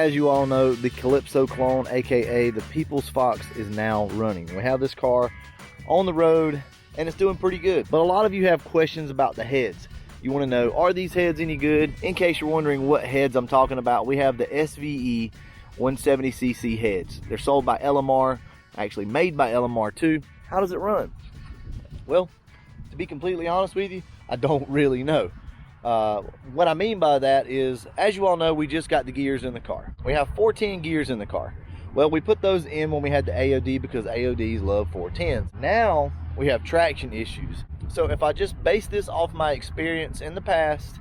as you all know, the CALYPSO clone, aka the People's Fox, is now running. We have this car on the road and it's doing pretty good. But a lot of you have questions about the heads. You want to know, are these heads any good? In case you're wondering what heads I'm talking about, we have the SVE 170cc heads. They're sold by LMR, actually made by LMR too. How does it run? Well, to be completely honest with you, I don't really know. What I mean by that is, as you all know, we just got the gears in the car. We have 410 gears in the car. Well, we put those in when we had the AOD because AODs love 410s. Now we have traction issues. So if I just base this off my experience in the past,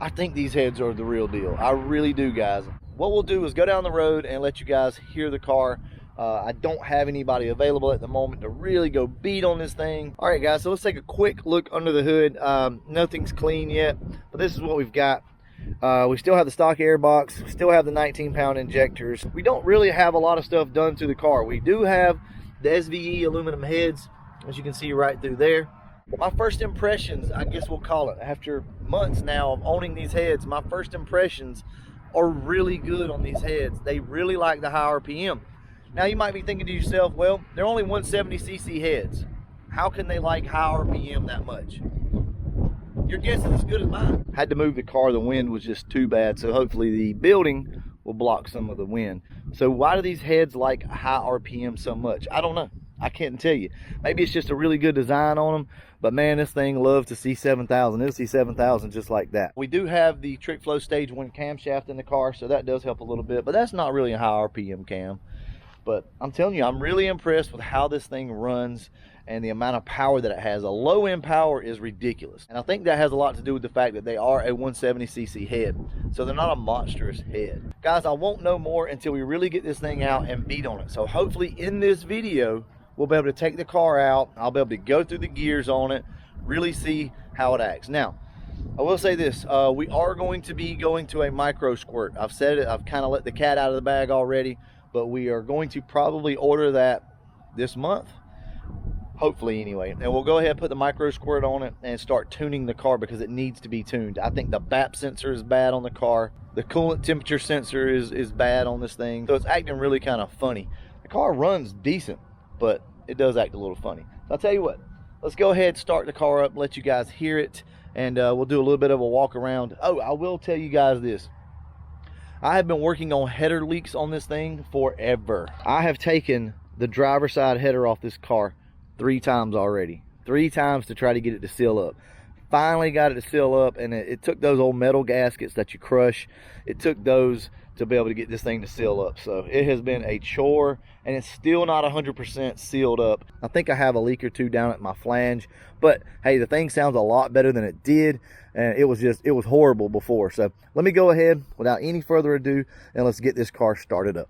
I think these heads are the real deal. I really do, guys. What we'll do is go down the road and let you guys hear the car. I don't have anybody available at the moment to really go beat on this thing. All right, guys, so let's take a quick look under the hood. Nothing's clean yet, but this is what we've got. We still have the stock air box, still have the 19-pound injectors. We don't really have a lot of stuff done to the car. We do have the SVE aluminum heads, as you can see right through there. My first impressions, I guess we'll call it, after months now of owning these heads, my first impressions are really good on these heads. They really like the high RPM. Now you might be thinking to yourself, well, they're only 170cc heads. How can they like high RPM that much? Your guess is as good as mine. Had to move the car, the wind was just too bad, so hopefully the building will block some of the wind. So why do these heads like high RPM so much? I don't know. I can't tell you. Maybe it's just a really good design on them, but man, this thing loves to see 7,000. It'll see 7,000 just like that. We do have the Trick Flow Stage 1 camshaft in the car, so that does help a little bit, but that's not really a high RPM cam. But I'm telling you, I'm really impressed with how this thing runs and the amount of power that it has. A low end power is ridiculous. And I think that has a lot to do with the fact that they are a 170cc head. So they're not a monstrous head. Guys, I won't know more until we really get this thing out and beat on it. So hopefully in this video, we'll be able to take the car out. I'll be able to go through the gears on it, really see how it acts. Now, I will say this, we are going to be going to a micro squirt. I've said it, I've kind of let the cat out of the bag already, but we are going to probably order that this month, hopefully anyway. And we'll go ahead and put the micro squirt on it and start tuning the car because it needs to be tuned. I think the BAP sensor is bad on the car. The coolant temperature sensor is bad on this thing. So it's acting really kind of funny. The car runs decent, but it does act a little funny. So I'll tell you what, let's go ahead and start the car up, let you guys hear it, and we'll do a little bit of a walk around. Oh, I will tell you guys this. I have been working on header leaks on this thing forever. I have taken the driver's side header off this car 3 times already. 3 times to try to get it to seal up. Finally got it to seal up, and it took those old metal gaskets that you crush. It took those to be able to get this thing to seal up. So it has been a chore, and it's still not 100% sealed up. I think I have a leak or two down at my flange, but hey, the thing sounds a lot better than it did, and it was horrible before. So let me go ahead without any further ado and let's get this car started up.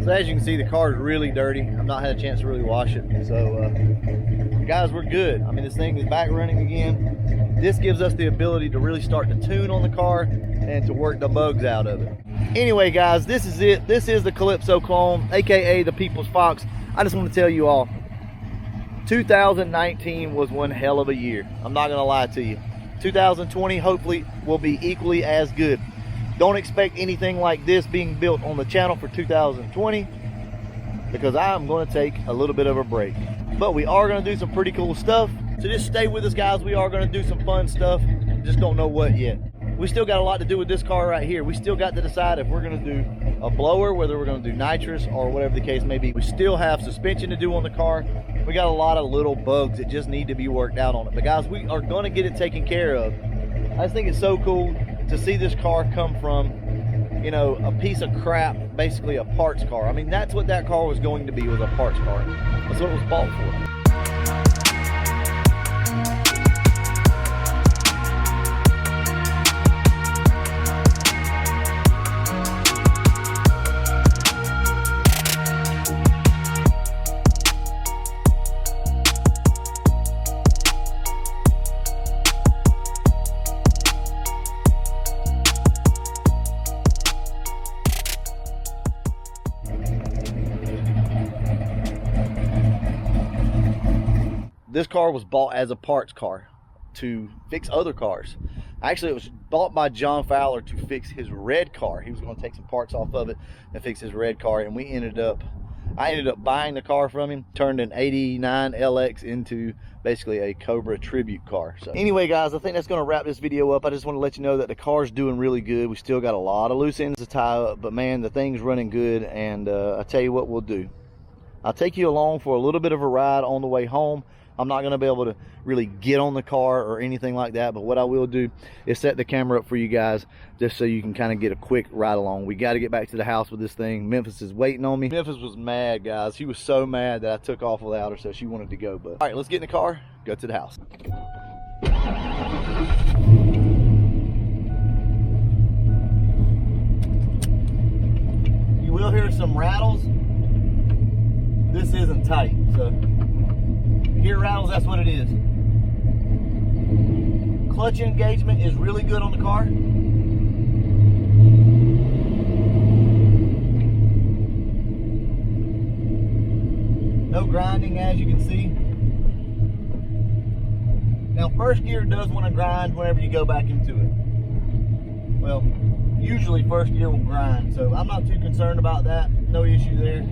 So as you can see, the car is really dirty. I've not had a chance to really wash it. So guys, we're good. I mean, this thing is back running again. This gives us the ability to really start to tune on the car and to work the bugs out of it. Anyway, guys, this is it. This is the CALYPSO clone, aka the People's Fox. I just want to tell you all, 2019 was one hell of a year. I'm not gonna lie to you. 2020 hopefully will be equally as good. Don't expect anything like this being built on the channel for 2020 because I'm going to take a little bit of a break. But we are going to do some pretty cool stuff. So just stay with us, guys. We are going to do some fun stuff. Just don't know what yet. We still got a lot to do with this car right here. We still got to decide if we're going to do a blower, whether we're going to do nitrous or whatever the case may be. We still have suspension to do on the car. We got a lot of little bugs that just need to be worked out on it. But guys, we are going to get it taken care of. I just think it's so cool to see this car come from, you know, a piece of crap, basically a parts car. I mean, that's what that car was going to be, was a parts car. That's what it was bought for. This car was bought as a parts car to fix other cars. Actually, it was bought by John Fowler to fix his red car. He was going to take some parts off of it and fix his red car, and I ended up buying the car from him, turned an 89 LX into basically a Cobra tribute car. So anyway, guys, I think that's going to wrap this video up. I just want to let you know that the car's doing really good. We still got a lot of loose ends to tie up, but man, the thing's running good. And I tell you what we'll do. I'll take you along for a little bit of a ride on the way home. I'm not going to be able to really get on the car or anything like that, but what I will do is set the camera up for you guys just so you can kind of get a quick ride along. We got to get back to the house with this thing. Memphis is waiting on me. Memphis was mad, guys. She was so mad that I took off without her, so she wanted to go. But all right, let's get in the car, go to the house. You will hear some rattles. This isn't tight, so gear rattles, that's what it is. Clutch engagement is really good on the car. No grinding, as you can see. Now, first gear does want to grind whenever you go back into it. Well, usually first gear will grind, so I'm not too concerned about that. No issue there.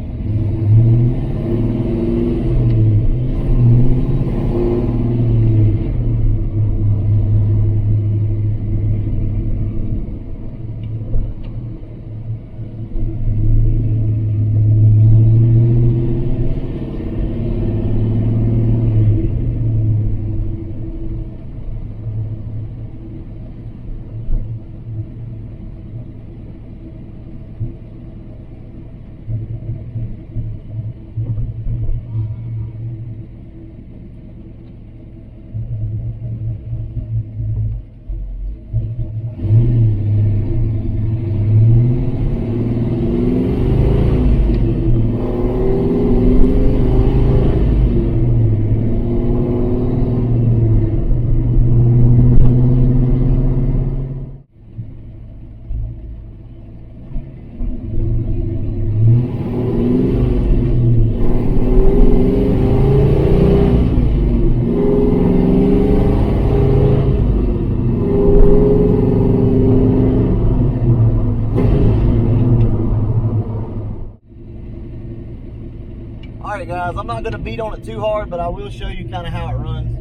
Alright guys, I'm not going to beat on it too hard, but I will show you kind of how it runs.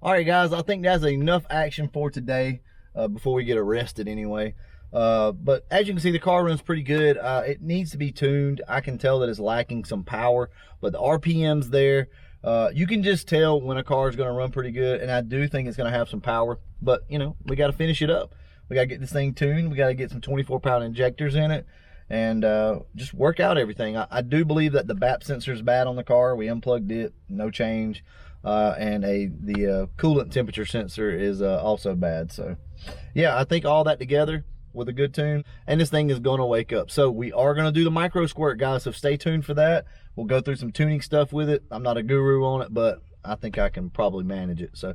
All right, guys, I think that's enough action for today before we get arrested anyway. But as you can see, the car runs pretty good. It needs to be tuned. I can tell that it's lacking some power, but the RPM's there. You can just tell when a car is going to run pretty good, and I do think it's going to have some power. But, you know, we got to finish it up. We got to get this thing tuned. We got to get some 24-pound injectors in it. and just work out everything. I do believe that the BAP sensor is bad on the car. We unplugged it, no change, and the coolant temperature sensor is also bad. So yeah, I think all that together with a good tune, and this thing is going to wake up. So we are going to do the micro squirt, guys, so stay tuned for that. We'll go through some tuning stuff with it. I'm not a guru on it, but I think I can probably manage it. So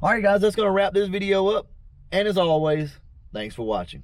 all right, guys, that's going to wrap this video up, and as always, thanks for watching.